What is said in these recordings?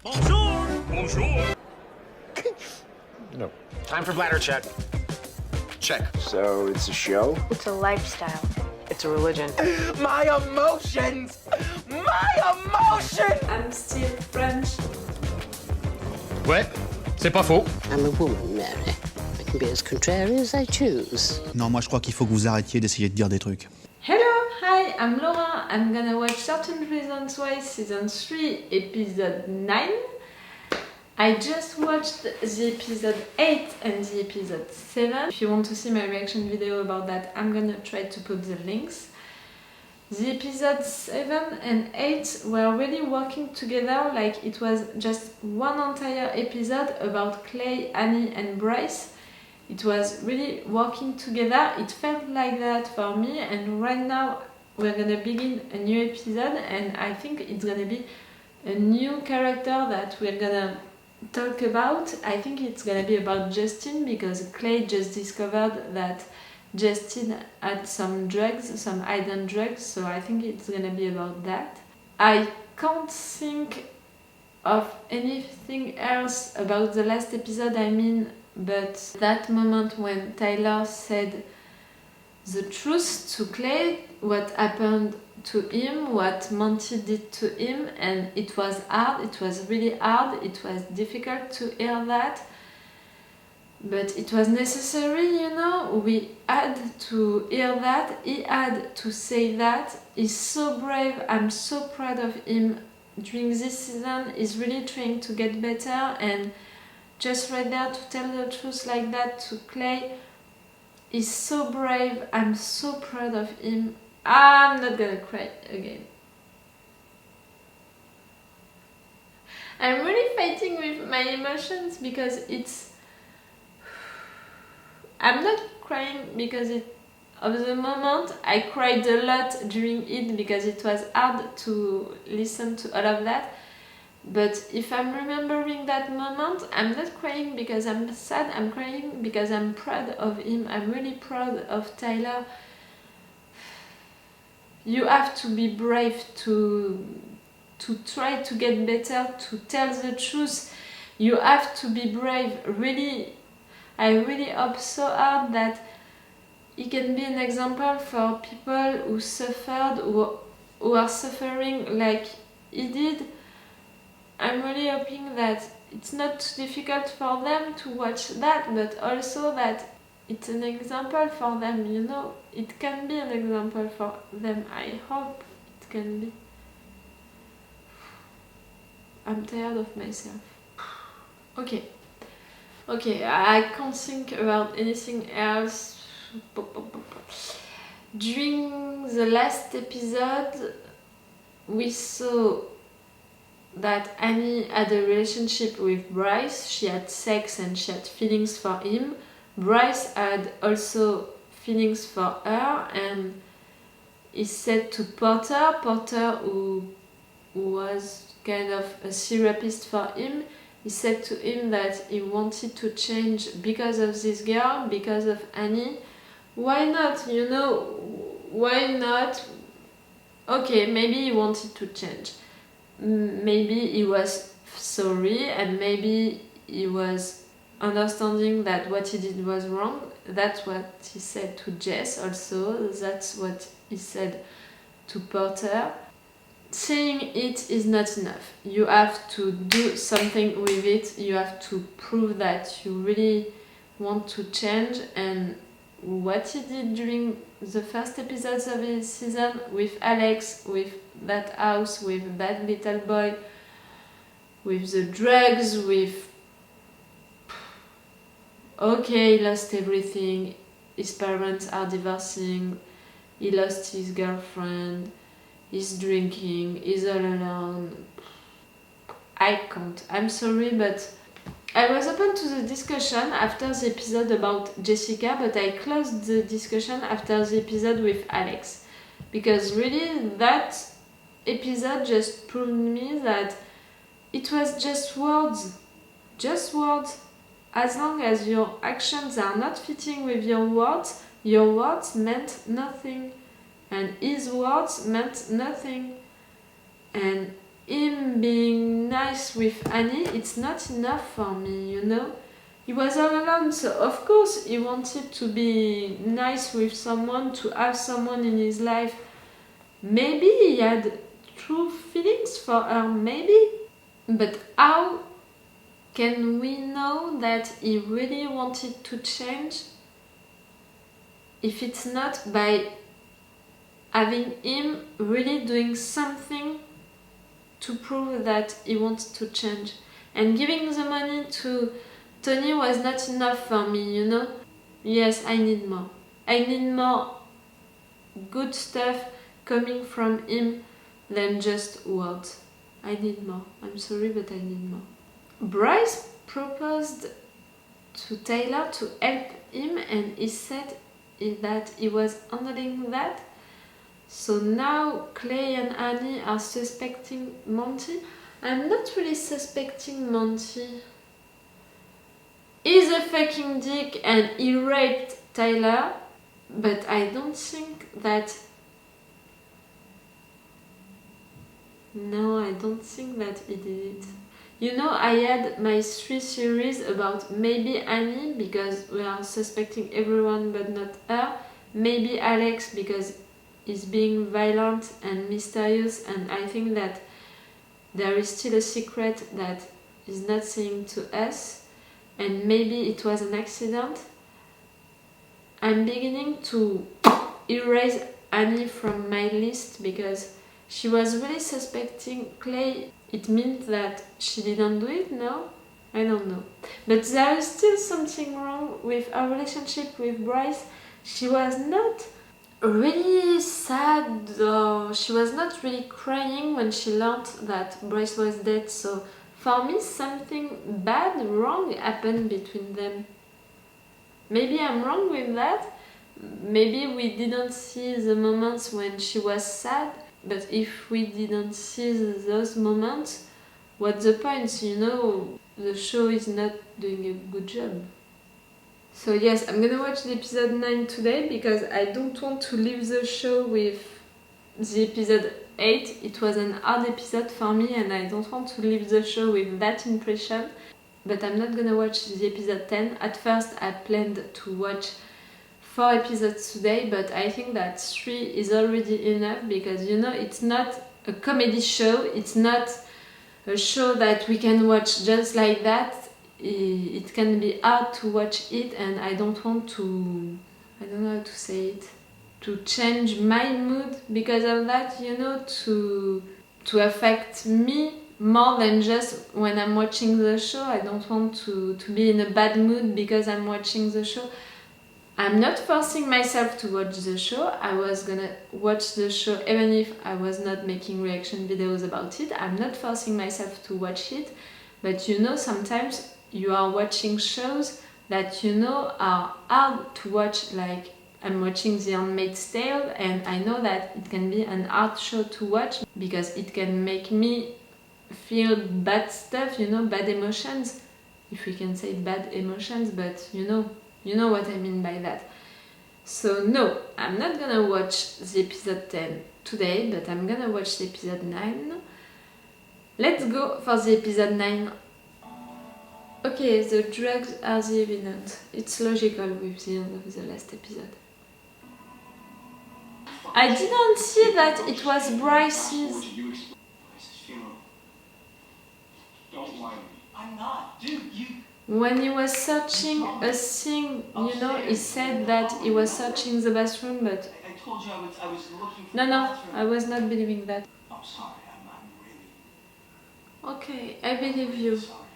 Bonjour! Bonjour! No. Time for bladder check. Check. So it's a show? It's a lifestyle. It's a religion. My emotions! My emotions! I'm still French. Ouais, c'est pas faux. I'm a woman, Mary. I can be as contrary as I choose. Non, moi je crois qu'il faut que vous arrêtiez d'essayer de dire des trucs. Hello, hi, I'm Laura. I'm gonna watch Certain Reasons Why Season 3, Episode 9. I just watched the episode 8 and the episode 7. If you want to see my reaction video about that, I'm gonna try to put the links. The episodes 7 and 8 were really working together, like it was just one entire episode about Clay, Annie and Bryce. It was really working together. It felt like that for me, and right now we're gonna begin a new episode, and I think it's gonna be a new character that we're gonna talk about. I think it's gonna be about Justin, because Clay just discovered that Justin had some drugs, some hidden drugs, so I think it's gonna be about that. I can't think of anything else about the last episode, but that moment when Tyler said the truth to Clay, what happened to him, what Monty did to him, and it was hard, it was really hard, it was difficult to hear that, but it was necessary, you know, we had to hear that, he had to say that. He's so brave, I'm so proud of him during this season. He's really trying to get better, and just right there to tell the truth like that to Clay, he's so brave, I'm so proud of him. I'm not gonna cry again. I'm really fighting with my emotions because I'm not crying because of the moment. I cried a lot during it because it was hard to listen to all of that. But if I'm remembering that moment, I'm not crying because I'm sad, I'm crying because I'm proud of him. I'm really proud of Tyler. You have to be brave to try to get better, to tell the truth. You have to be brave. Really, I really hope so hard that he can be an example for people who suffered, who are suffering like he did. I'm really hoping that it's not too difficult for them to watch that, but also that it's an example for them, you know. It can be an example for them. I hope it can be. I'm tired of myself. Okay, I can't think about anything else. During the last episode, we saw that Annie had a relationship with Bryce. She had sex and she had feelings for him. Bryce had also feelings for her, and he said to Porter, who was kind of a therapist for him, he said to him that he wanted to change because of this girl, because of Annie. Why not, you know, why not? Okay, maybe he wanted to change. Maybe he was sorry, and maybe he was understanding that what he did was wrong. That's what he said to Jess also. That's what he said to Porter. Saying it is not enough. You have to do something with it. You have to prove that you really want to change, and what he did during the first episodes of his season with Alex, with that house, with that little boy, with the drugs, with... Okay, he lost everything. His parents are divorcing. He lost his girlfriend. He's drinking. He's all alone. I can't. I'm sorry, but I was open to the discussion after the episode about Jessica, but I closed the discussion after the episode with Alex. Because really, that episode just proved me that it was just words. Just words. As long as your actions are not fitting with your words meant nothing. And his words meant nothing. And him being nice with Annie, it's not enough for me, you know? He was all alone, so of course he wanted to be nice with someone, to have someone in his life. Maybe he had true feelings for her, maybe. But how can we know that he really wanted to change if it's not by having him really doing something to prove that he wants to change? And giving the money to Tony was not enough for me, you know? Yes, I need more. I need more good stuff coming from him than just words. I need more. I'm sorry, but I need more. Bryce proposed to Taylor to help him, and he said that he was handling that. So now Clay and Annie are suspecting Monty. I'm not really suspecting Monty. He's a fucking dick and he raped Tyler, but I don't think that... No, I don't think that he did it. You know, I had my 3 series about maybe Annie, because we are suspecting everyone but not her. Maybe Alex, because he's being violent and mysterious, and I think that there is still a secret that he's not saying to us. And maybe it was an accident. I'm beginning to erase Annie from my list because she was really suspecting Clay. It means that she didn't do it, no? I don't know. But there is still something wrong with our relationship with Bryce. She was not really sad, or she was not really crying when she learned that Bryce was dead, so for me, something bad, wrong happened between them. Maybe I'm wrong with that. Maybe we didn't see the moments when she was sad. But if we didn't see those moments, what's the point? You know, the show is not doing a good job. So yes, I'm gonna watch the episode 9 today because I don't want to leave the show with the episode 8. It was an hard episode for me and I don't want to leave the show with that impression. But I'm not gonna watch the episode 10. At first I planned to watch 4 episodes today, but I think that 3 is already enough because, you know, it's not a comedy show. It's not a show that we can watch just like that. It can be hard to watch it and I don't want to... I don't know how to say it. To change my mood because of that, you know, to affect me more than just when I'm watching the show. I don't want to be in a bad mood because I'm watching the show. I'm not forcing myself to watch the show. I was gonna watch the show even if I was not making reaction videos about it. I'm not forcing myself to watch it, but you know, sometimes you are watching shows that you know are hard to watch, like I'm watching The Handmaid's Tale and I know that it can be an hard show to watch because it can make me feel bad stuff, you know, bad emotions, if we can say bad emotions, but you know what I mean by that. So no, I'm not gonna watch the episode 10 today, but I'm gonna watch the episode 9. Let's go for the episode 9. Okay, the drugs are the evidence. It's logical with the end of the last episode. I didn't see that it was Bryce's. Don't lie to me. I'm not. Dude, you... When he was searching a thing, you know, he said that he was searching the bathroom, but... I told you I was looking for No, the no, bathroom. I was not believing that. I'm sorry, I'm really... Okay, I believe you. Sorry.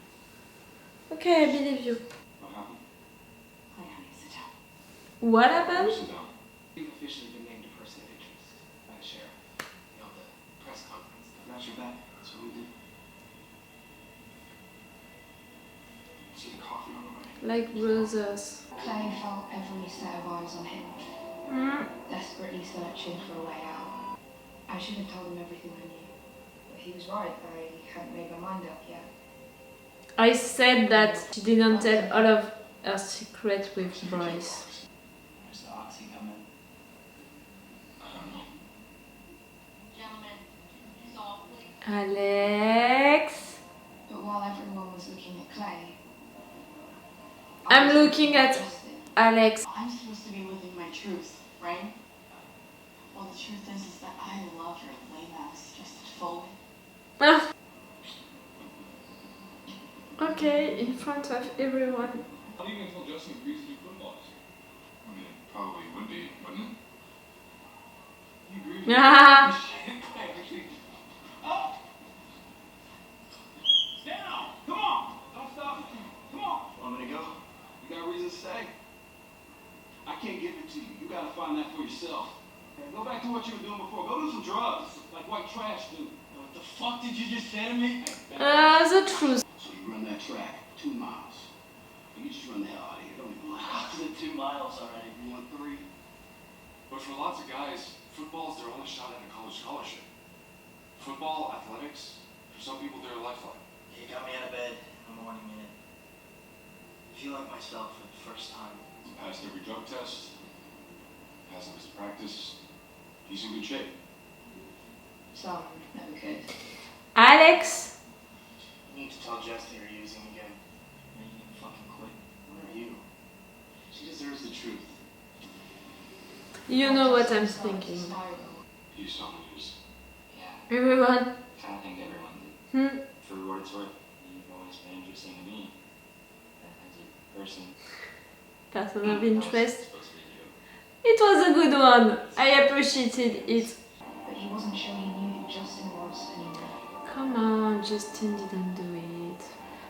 Okay, I believe you. What happened? What happened? Sit down. You've officially been named a person of interest by the sheriff. You know, the press conference. Got your back. That's what we do. See the coffee on the way. Like brothers. Clay felt every set of eyes on him, desperately searching for a way out. I should have told him everything I knew, but he was right. I hadn't made my mind up yet. I said that she didn't tell all of her secret with Bryce. Where's the oxy coming? I don't know. Gentlemen, softly. Alex. But while everyone was looking at Clay, I'm was looking at Justin. Alex. I'm supposed to be living my truth, right? Well, the truth is that I love your lame ass, Justin Foley. Ah. Okay, in front of everyone. How do you think Justin agrees to do football this year? I mean, it probably would be, wouldn't it? You agree with me? Ah. Oh! Stand now! Come on! Don't stop. Come on! Want me to go? You got a reason to stay? I can't give it to you. You gotta find that for yourself. Hey, go back to what you were doing before. Go do some drugs, like white trash do. What the fuck did you just say to me? The truth. So you run that track 2 miles. You just run the hell out of here. Don't even lie. I did 2 miles already. You want 3? But for lots of guys, football is their only shot at a college scholarship. Football, athletics, for some people, they're a lifeline. You got me out of bed in the morning, man. I feel like myself for the first time. Passed every drug test, passed his practice. He's in good shape. Some never could. Alex. You need to tell Justin you're using again. And you can fucking quit. What are you? She deserves the truth. You know what I'm Started to thinking. spiral. You saw the news. Yeah, Everyone. I think everyone did. Hmm. For what it's worth, you've always been interesting to me. As a person. Person of interest. Supposed to be you. It was a good one. I appreciated it. but he wasn't sure he knew who Justin was anymore. Come on, Justin didn't do it.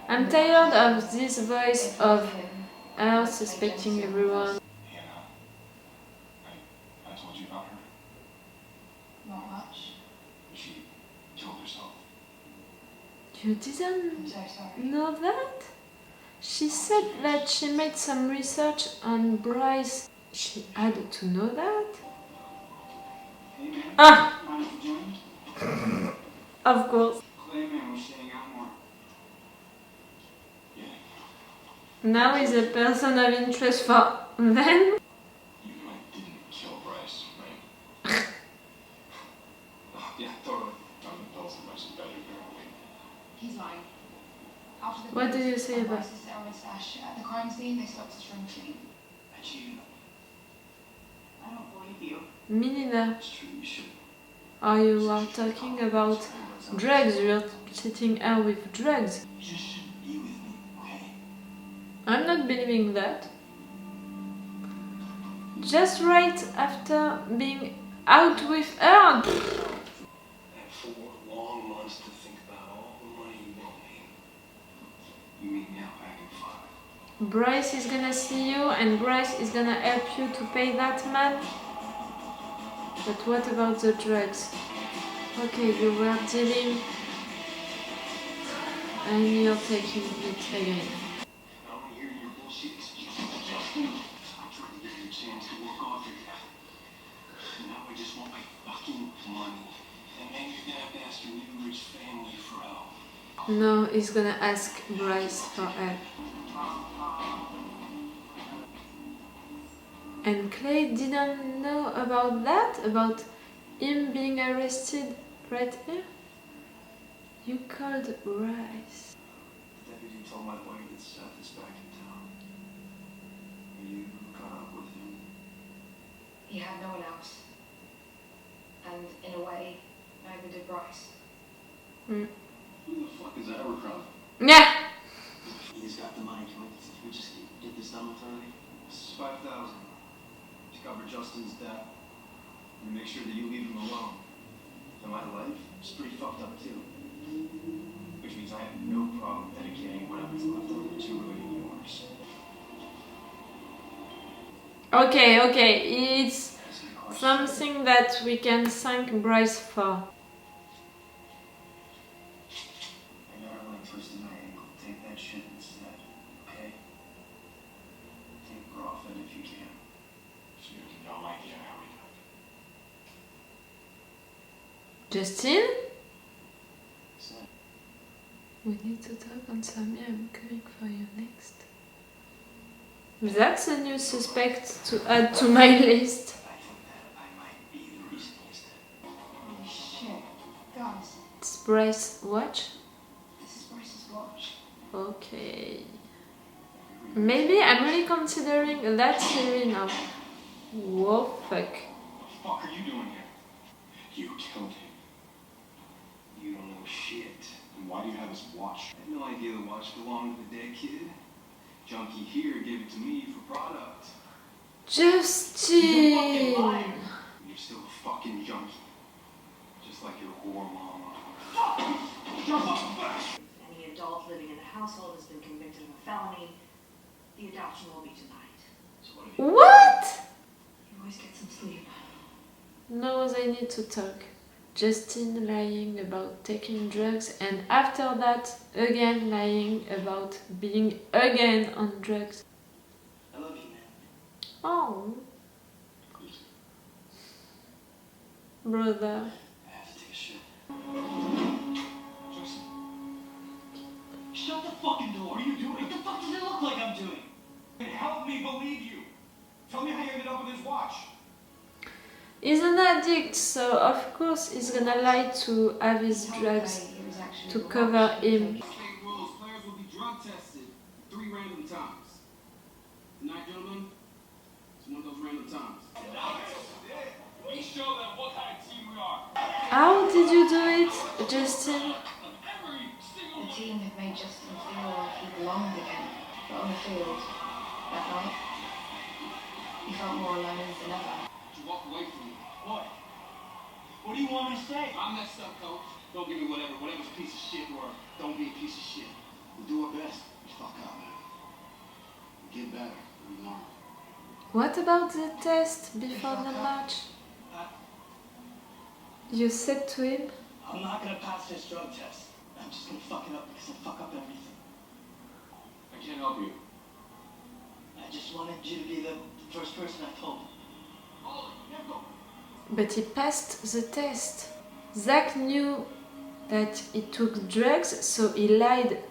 I'm tired of this voice of her suspecting everyone. Hannah, I told you about her. Not much. She killed herself. You didn't I'm so sorry. know that? She said that she made some research on Bryce. She had to know that? Hey man, Ah, mind if you join? of course. Clay man, we're staying out more. Yeah. Now is a person of interest for them. You didn't kill Bryce, right? Oh, yeah, totally. Pills and Bryce is better, apparently. He's lying. After the What do you police say found about- Bryce's steroid stash at the crime scene, they swept his room clean. I cheated. I don't believe you. Me neither. It's true, you should. Are you are talking about drugs? You're cheating her with drugs. You just shouldn't be with me, okay? I'm not believing that. Just right after being out with her. I had 4 long months to think about all the money you owe me. You meet me out back in 5. Bryce is gonna see you and Bryce is gonna help you to pay that man. But what about the drugs? Okay, you were dealing and you're taking it again. I don't want to hear your bullshit excuses, Justin. I tried to give you a chance to work off your debt. Now I just want my fucking money. And then you're gonna have to ask your new rich family for help. No, he's gonna ask Bryce for help. And Clay didn't know about that? About him being arrested right here? You called Bryce. The deputy told my lawyer that Seth is back in town. Are you caught up with him? He had no one else. And in a way, neither did Bryce. Who the fuck is Abercrombie? Yeah! He's got the money. Can we just get this done with already? This is 5,000. To cover Justin's debt. And make sure that you leave him alone. And my life is pretty fucked up too. Which means I have no problem dedicating whatever's left over to ruining yours. Okay, it's That's my question. something that we can thank Bryce for. I got a leg twisted my ankle. Take that shit instead, okay? Take Groffin if you can. So you have no idea how we got. Justin? Seth, We need to talk on Sammy. I'm coming for you next. That's a new suspect to add to my list. I think that I might be the reason he's dead. Holy shit. Guys, It's Bryce's watch? This is Bryce's watch. Okay. Maybe I'm really considering that series now. Whoa, fuck. What the fuck are you doing here? You killed him. You don't know shit. And why do you have his watch? I had no idea the watch belonged to the dead kid. Junkie here gave it to me for product. Justin! And you're still a fucking junkie. Just like your whore mama. Any adult living in the household has been convicted of a felony. The adoption will be denied. So what if you... What? You always get some sleep. No, they need to talk. Justin lying about taking drugs, and after that, again lying about being again on drugs. I love you, man. Oh, brother. I have to take a shit. Justin. Shut the fucking door. What are you doing? What the fuck does it look like I'm doing? Help me believe you. Tell me how you ended up with his watch. He's an addict, so of course he's gonna lie to have his drugs to cover him. State rules, players will be drug tested 3 random times. Tonight, gentlemen, it's one of those random times. We show them what kind of team we are. How did you do it, Justin? The team had made Justin feel like he belonged again, but on the field, that night, he felt more alone than ever. You walk away from me. What? What do you want me to say? I'm messed up, coach. Don't give me whatever's a piece of shit, or don't be a piece of shit. We'll do our best. We fuck up, man. We get better. We learn. What about the test before the match? You said to him? I'm not gonna pass this drug test. I'm just gonna fuck it up because I fuck up everything. I can't help you. I just wanted you to be the first person I told. But he passed the test. Zach knew that he took drugs, so he lied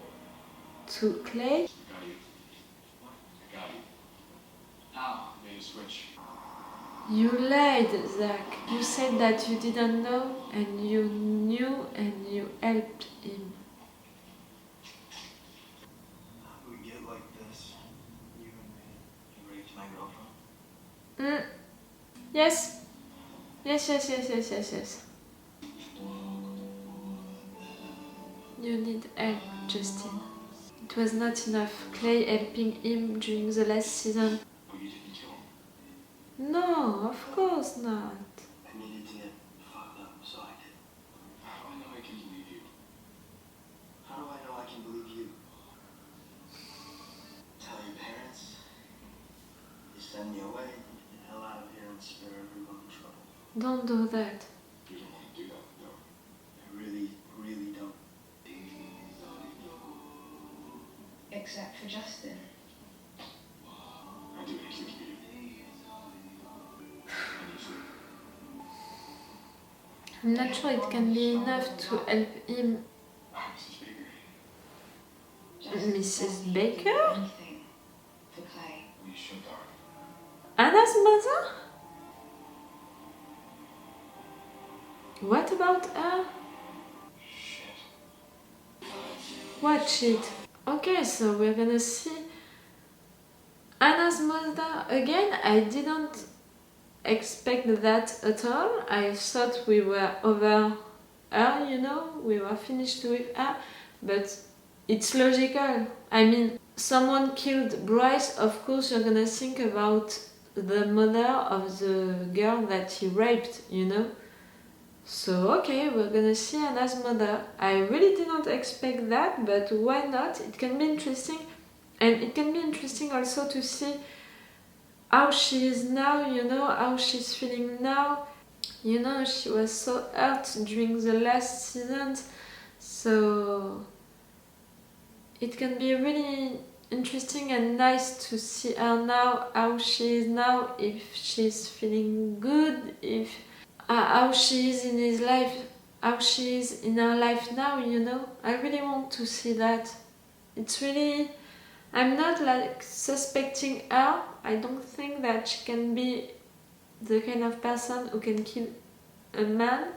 to Clay. I got you. I got you. How? Made a switch. You lied, Zach. You said that you didn't know, and you knew, and you helped him. How do we get like this? You and me. You raped my girlfriend? Yes. Yes. You need help, Justin. It was not enough. Clay helping him during the last season. But you didn't kill him. No, of course not. I needed to get fucked up, so I did. How do I know I can believe you? How do I know I can believe you? Tell your parents. You send me away. Get the hell out of here and spare everyone trouble. Don't do that. You don't want to do that, though. I really, really don't. Except for Justin. I do anything for you. Anything. I'm not sure it can be enough to help him. Mrs. Baker? Anything for Clay. We should, darling. Anna's mother? What about her? Shit. What shit? Okay, so we're gonna see Anna's mother again. I didn't expect that at all. I thought we were over her, you know, we were finished with her, but it's logical. I mean, someone killed Bryce, of course you're gonna think about the mother of the girl that he raped, you know. So okay, we're gonna see Anna's mother. I really did not expect that, but why not? It can be interesting, and it can be interesting also to see how she is now, you know, how she's feeling now. You know, she was so hurt during the last season, so it can be really interesting and nice to see her now, how she is now, if she's feeling good, if how she is in his life, how she is in her life now, you know. I really want to see that. It's really... I'm not like suspecting her. I don't think that she can be the kind of person who can kill a man,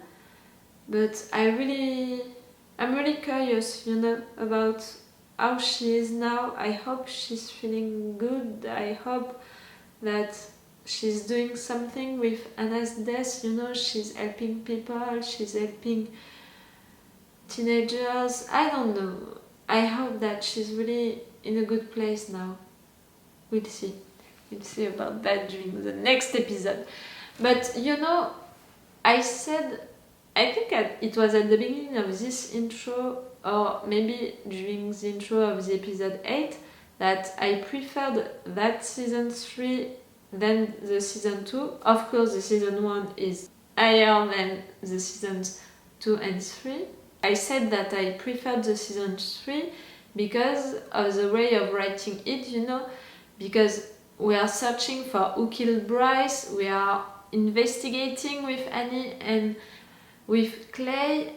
but I really I'm really curious, about how she is now. I hope she's feeling good. I hope that she's doing something with Anna's death. She's helping people, she's helping teenagers. I don't know. I hope that she's really in a good place now. We'll see. We'll see about that during the next episode. But I think it was at the beginning of this intro, or maybe during the intro of the episode 8, that I preferred that season 3 than the season 2. Of course, the season 1 is higher than the seasons 2 and 3. I said that I preferred the season 3 because of the way of writing it, because we are searching for who killed Bryce, we are investigating with Annie and with Clay,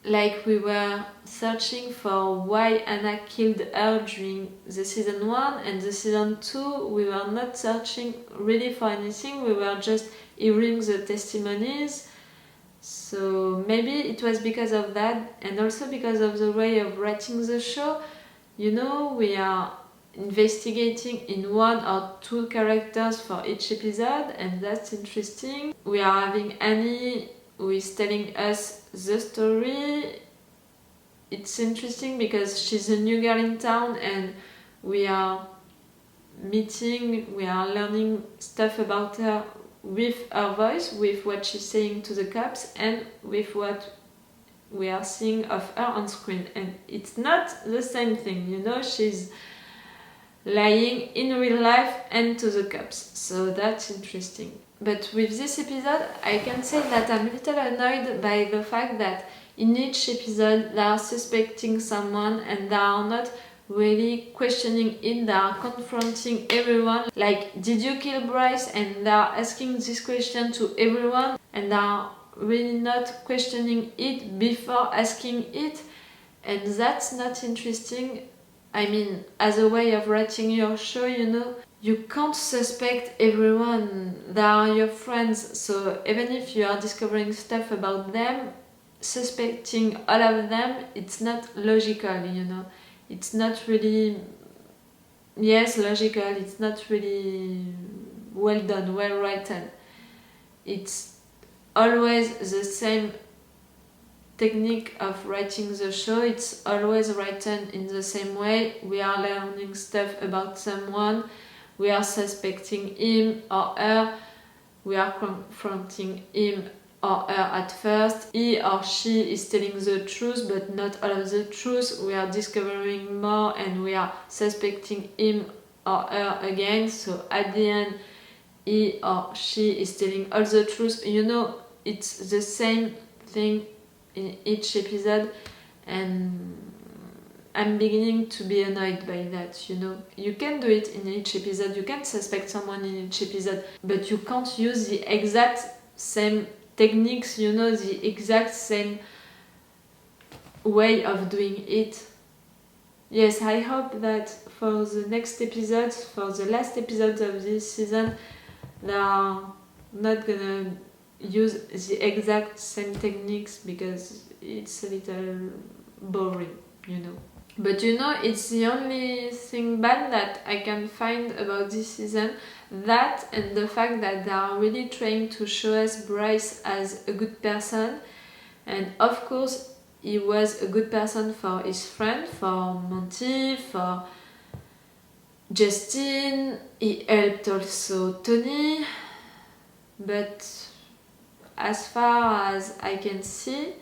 like we were searching for why Anna killed her during the season 1, and the season 2 we were not searching really for anything, we were just hearing the testimonies. So maybe it was because of that, and also because of the way of writing the show. We are investigating in 1 or 2 characters for each episode, and that's interesting. We are having Annie who is telling us the story. It's interesting because she's a new girl in town, and we are learning stuff about her with her voice, with what she's saying to the cops, and with what we are seeing of her on screen. And it's not the same thing, she's lying in real life and to the cops, so that's interesting. But with this episode, I can say that I'm a little annoyed by the fact that in each episode they are suspecting someone and they are not really questioning it, they are confronting everyone. Like, did you kill Bryce? And they are asking this question to everyone, and they are really not questioning it before asking it, and that's not interesting. I mean, as a way of writing your show, you can't suspect everyone. They are your friends, so even if you are discovering stuff about them, suspecting all of them, it's not logical, It's not really... Yes, logical, it's not really well done, well written. It's always the same technique of writing the show, it's always written in the same way. We are learning stuff about someone, we are suspecting him or her, we are confronting him or her at first, he or she is telling the truth but not all of the truth, we are discovering more and we are suspecting him or her again, so at the end he or she is telling all the truth. It's the same thing in each episode, and I'm beginning to be annoyed by that, You can do it in each episode, you can suspect someone in each episode, but you can't use the exact same techniques, the exact same way of doing it. Yes, I hope that for the next episodes, for the last episodes of this season, they are not gonna use the exact same techniques, because it's a little boring, But it's the only thing bad that I can find about this season, that and the fact that they are really trying to show us Bryce as a good person, and of course he was a good person for his friend, for Monty, for Justin, he helped also Tony, but as far as I can see,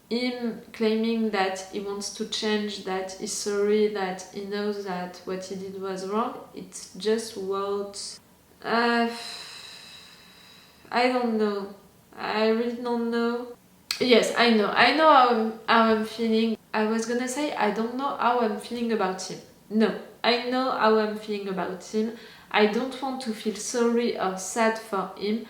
him claiming that he wants to change, that he's sorry, that he knows that what he did was wrong, it's just words. I don't know. I really don't know. Yes, I know how I'm feeling. I was gonna say I don't know how I'm feeling about him. No, I know how I'm feeling about him. I don't want to feel sorry or sad for him.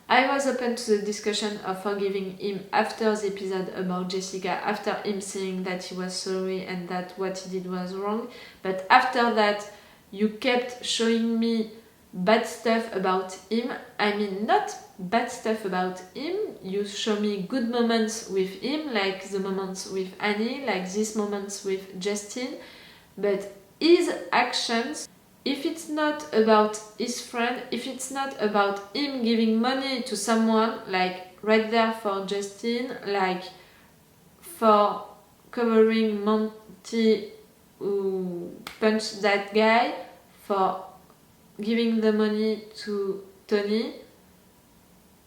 I was open to the discussion of forgiving him after the episode about Jessica, after him saying that he was sorry and that what he did was wrong. But after that, you kept showing me bad stuff about him. I mean, not bad stuff about him. You show me good moments with him, like the moments with Annie, like these moments with Justin. But his actions, if it's not about his friend, if it's not about him giving money to someone, like right there for Justin, like for covering Monty who punched that guy, for giving the money to Tony,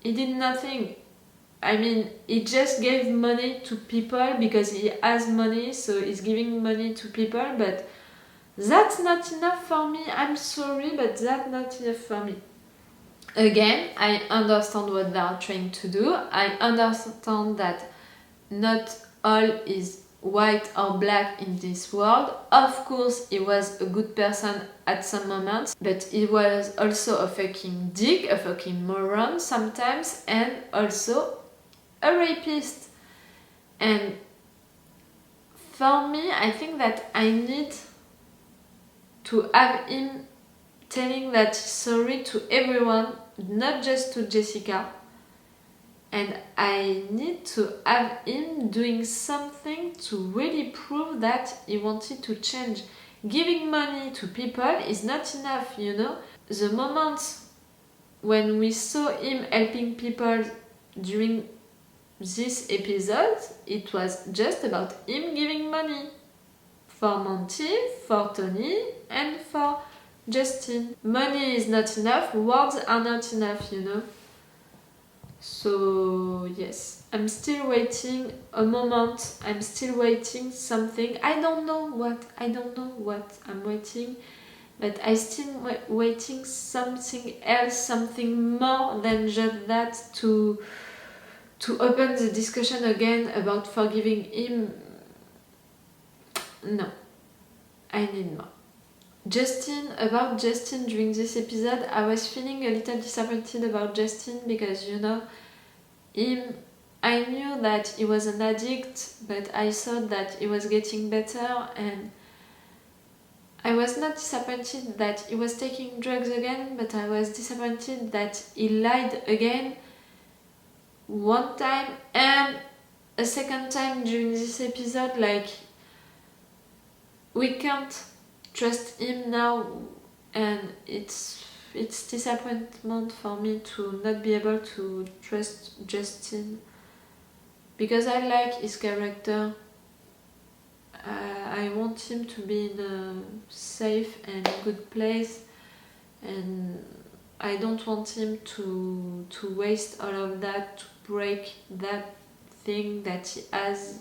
he did nothing. I mean, he just gave money to people because he has money, so he's giving money to people, but that's not enough for me. I'm sorry, but that's not enough for me. Again, I understand what they are trying to do. I understand that not all is white or black in this world. Of course, he was a good person at some moments, but he was also a fucking dick, a fucking moron sometimes, and also a rapist. And for me, I think that I need to have him telling that he's sorry to everyone, not just to Jessica. And I need to have him doing something to really prove that he wanted to change. Giving money to people is not enough, you know. The moments when we saw him helping people during this episode, it was just about him giving money. For Monty, for Tony, and for Justin. Money is not enough, words are not enough, you know. So yes, I'm still waiting a moment, I'm still waiting something. I don't know what I'm waiting, but I still waiting something else, something more than just that to open the discussion again about forgiving him. No, I need more. About Justin during this episode, I was feeling a little disappointed about Justin because, you know, I knew that he was an addict, but I thought that he was getting better, and I was not disappointed that he was taking drugs again, but I was disappointed that he lied again one time and a second time during this episode. Like, we can't trust him now, and it's disappointment for me to not be able to trust Justin because I like his character. I want him to be in a safe and good place, and I don't want him to waste all of that, to break that thing that he has,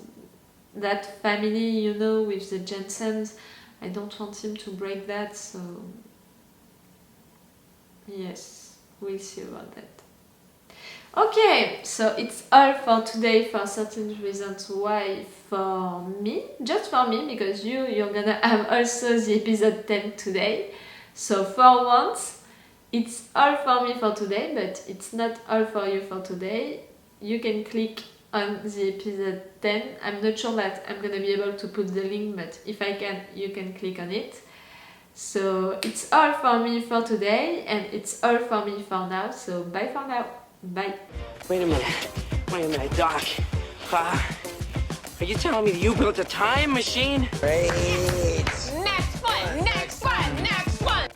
that family, you know, with the Jensens. I don't want him to break that, so yes, we'll see about that. Okay, so it's all for today for 13 reasons why for me, just for me, because you're gonna have also the episode 10 today. So for once, it's all for me for today, but it's not all for you for today. You can click on the episode 10. I'm not sure that I'm gonna be able to put the link, but if I can, you can click on it. So it's all for me for today, and it's all for me for now. So bye for now. Bye. Wait a minute, Doc. Are you telling me that you built a time machine? Great.